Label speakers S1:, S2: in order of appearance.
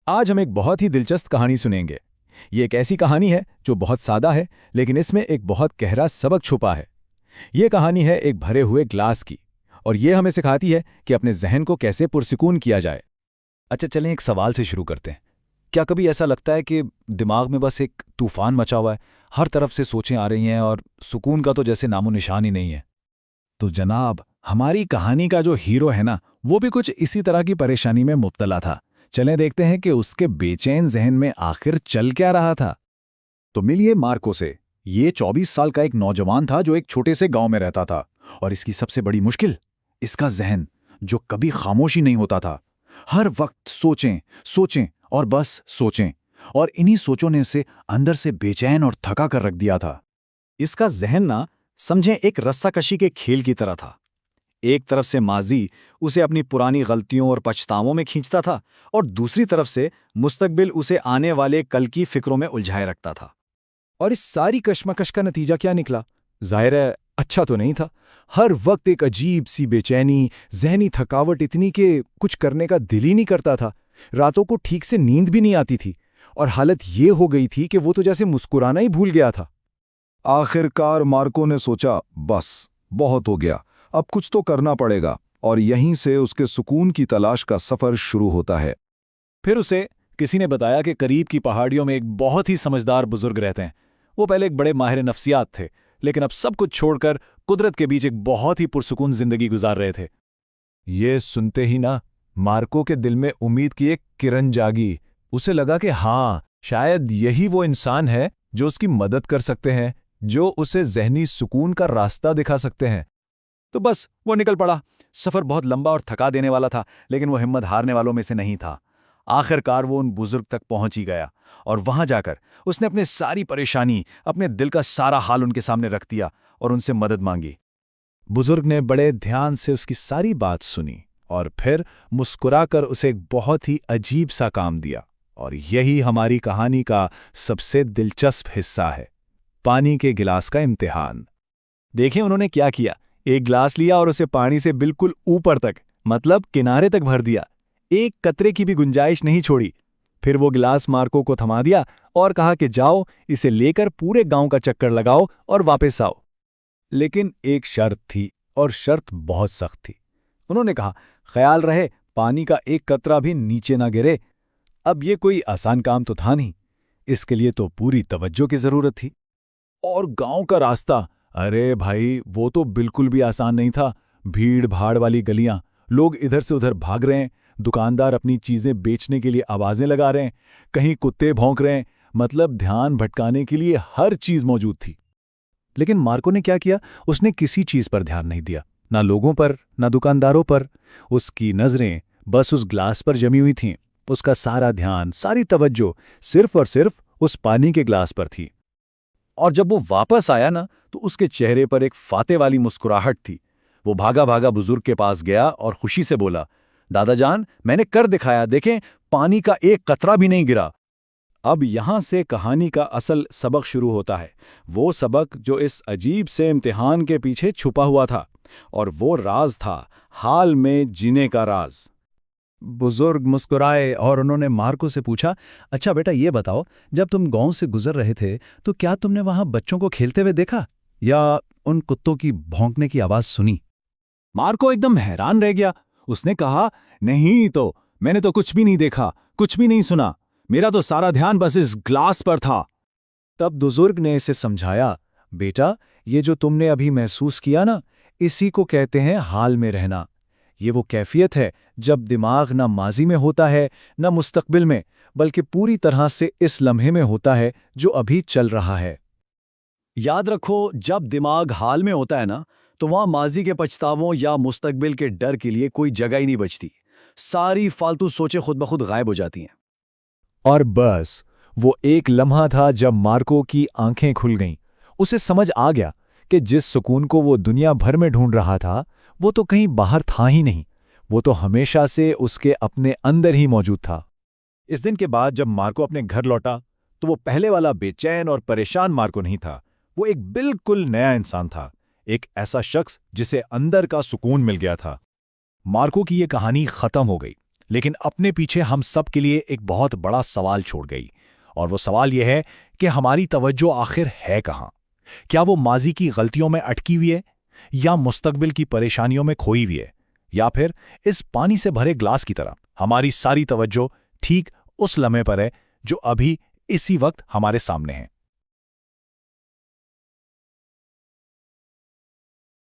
S1: आज हम एक बहुत ही दिलचस्प कहानी सुनेंगे। ये एक ऐसी कहानी है जो बहुत सादा है, लेकिन इसमें एक बहुत गहरा सबक छुपा है। ये कहानी है एक भरे हुए ग्लास की, और ये हमें सिखाती है कि अपने जहन को कैसे पुरसुकून किया जाए। अच्छा, चलें एक सवाल से शुरू करते हैं। क्या कभी ऐसा लगता है कि दिमाग में बस एक तूफान मचा हुआ है, हर तरफ से सोचें आ रही हैं और सुकून का तो जैसे नामो निशान ही नहीं है? तो जनाब, हमारी कहानी का जो हीरो है ना, वो भी कुछ इसी तरह की परेशानी में मुब्तला था। चलें देखते हैं कि उसके बेचैन जहन में आखिर चल क्या रहा था। तो मिलिए मार्को से। ये 24 साल का एक नौजवान था जो एक छोटे से गांव में रहता था। और इसकी सबसे बड़ी मुश्किल, इसका जहन, जो कभी खामोशी नहीं होता था। हर वक्त सोचें सोचें और बस सोचें, और इन्हीं सोचों ने उसे अंदर से बेचैन और थका कर रख दिया था। इसका जहन ना, समझें, एक रस्साकशी के खेल की तरह था। एक तरफ से माजी उसे अपनी पुरानी गलतियों और पछतावों में खींचता था, और दूसरी तरफ से मुस्तकबिल उसे आने वाले कल की फिक्रों में उलझाए रखता था। और इस सारी कश्मकश का नतीजा क्या निकला? जाहिर है, अच्छा तो नहीं था। हर वक्त एक अजीब सी बेचैनी, जहनी थकावट इतनी कि कुछ करने का दिल ही नहीं करता था। रातों को ठीक से नींद भी नहीं आती थी, और हालत ये हो गई थी कि वो तो जैसे मुस्कुराना ही भूल गया था।
S2: आखिरकार मार्को ने सोचा, बस बहुत हो गया, अब कुछ तो करना पड़ेगा। और यहीं से उसके सुकून की तलाश का सफर शुरू होता है।
S1: फिर उसे किसी ने बताया कि करीब की पहाड़ियों में एक बहुत ही समझदार बुजुर्ग रहते हैं। वो पहले एक बड़े माहिर नफ्सियात थे, लेकिन अब सब कुछ छोड़कर कुदरत के बीच एक बहुत ही पुरसुकून जिंदगी गुजार रहे थे। ये सुनते ही ना, मार्को के दिल में उम्मीद की एक किरण जागी। उसे लगा कि हाँ, शायद यही वो इंसान है जो उसकी मदद कर सकते हैं, जो उसे जहनी सुकून का रास्ता दिखा सकते हैं। तो बस वो निकल पड़ा। सफर बहुत लंबा और थका देने वाला था, लेकिन वो हिम्मत हारने वालों में से नहीं था। आखिरकार वो उन बुजुर्ग तक पहुंच ही गया, और वहां जाकर उसने अपनी सारी परेशानी, अपने दिल का सारा हाल उनके सामने रख दिया और उनसे मदद मांगी। बुजुर्ग ने बड़े ध्यान से उसकी सारी बात सुनी, और फिर मुस्कुराकर उसे एक बहुत ही अजीब सा काम दिया। और यही हमारी कहानी का सबसे दिलचस्प हिस्सा है, पानी के गिलास का इम्तिहान। देखें उन्होंने क्या किया। एक गिलास लिया और उसे पानी से बिल्कुल ऊपर तक, मतलब किनारे तक भर दिया। एक कतरे की भी गुंजाइश नहीं छोड़ी। फिर वो गिलास मार्को को थमा दिया और कहा कि जाओ, इसे लेकर पूरे गांव का चक्कर लगाओ और वापस आओ। लेकिन एक शर्त थी, और शर्त बहुत सख्त थी। उन्होंने कहा, ख्याल रहे पानी का एक कतरा भी नीचे ना गिरे। अब ये कोई आसान काम तो था नहीं, इसके लिए तो पूरी तवज्जो की जरूरत थी। और गांव का रास्ता, अरे भाई, वो तो बिल्कुल भी आसान नहीं था। भीड़ भाड़ वाली गलियां, लोग इधर से उधर भाग रहे हैं, दुकानदार अपनी चीजें बेचने के लिए आवाजें लगा रहे हैं, कहीं कुत्ते भौंक रहे हैं, मतलब ध्यान भटकाने के लिए हर चीज मौजूद थी। लेकिन मार्को ने क्या किया? उसने किसी चीज पर ध्यान नहीं दिया, ना लोगों पर, ना दुकानदारों पर। उसकी नजरें बस उस ग्लास पर जमी हुई थीं। उसका सारा ध्यान, सारी तवज्जो सिर्फ और सिर्फ उस पानी के ग्लास पर थी। और जब वो वापस आया ना, तो उसके चेहरे पर एक फाते वाली मुस्कुराहट थी। वो भागा भागा बुजुर्ग के पास गया और खुशी से बोला, दादाजान, मैंने कर दिखाया, देखें, पानी का एक कतरा भी नहीं गिरा। अब यहां से कहानी का असल सबक शुरू होता है, वो सबक जो इस अजीब से इम्तिहान के पीछे छुपा हुआ था। और वो राज था हाल में जीने का राज। बुजुर्ग मुस्कुराए और उन्होंने मार्को से पूछा, अच्छा बेटा, ये बताओ, जब तुम गांव से गुजर रहे थे तो क्या तुमने वहां बच्चों को खेलते हुए देखा, या उन कुत्तों की भौंकने की आवाज सुनी? मार्को एकदम हैरान रह गया। उसने कहा, नहीं तो, मैंने तो कुछ भी नहीं देखा, कुछ भी नहीं सुना। मेरा तो सारा ध्यान बस इस ग्लास पर था। तब बुजुर्ग ने इसे समझाया, बेटा, ये जो तुमने अभी महसूस किया ना, इसी को कहते हैं हाल में रहना। ये वो कैफियत है जब दिमाग ना माजी में होता है, ना मुस्तकबिल में, बल्कि पूरी तरह से इस लम्हे में होता है जो अभी चल रहा है। याद रखो, जब दिमाग हाल में होता है ना, तो वहां माजी के पछतावों या मुस्तकबिल के डर के लिए कोई जगह ही नहीं बचती। सारी फालतू सोचें खुद ब खुद गायब हो जाती हैं। और बस वो एक लम्हा था जब मार्को की आंखें खुल गईं। उसे समझ आ गया कि जिस सुकून को वो दुनिया भर में ढूंढ रहा था, वो तो कहीं बाहर था ही नहीं, वो तो हमेशा से उसके अपने अंदर ही मौजूद था। इस दिन के बाद जब मार्को अपने घर लौटा, तो वो पहले वाला बेचैन और परेशान मार्को नहीं था। वो एक बिल्कुल नया इंसान था, एक ऐसा शख्स जिसे अंदर का सुकून मिल गया था। मार्को की ये कहानी खत्म हो गई, लेकिन अपने पीछे हम सब के लिए एक बहुत बड़ा सवाल छोड़ गई। और वो सवाल यह है कि हमारी तवज्जो आखिर है कहाँ? क्या वो माजी की गलतियों में अटकी हुई है, या मुस्तकबिल की परेशानियों में खोई हुई है, या फिर इस पानी से भरे ग्लास की तरह हमारी सारी तवज्जो ठीक उस लम्हे पर है जो अभी इसी वक्त हमारे सामने है।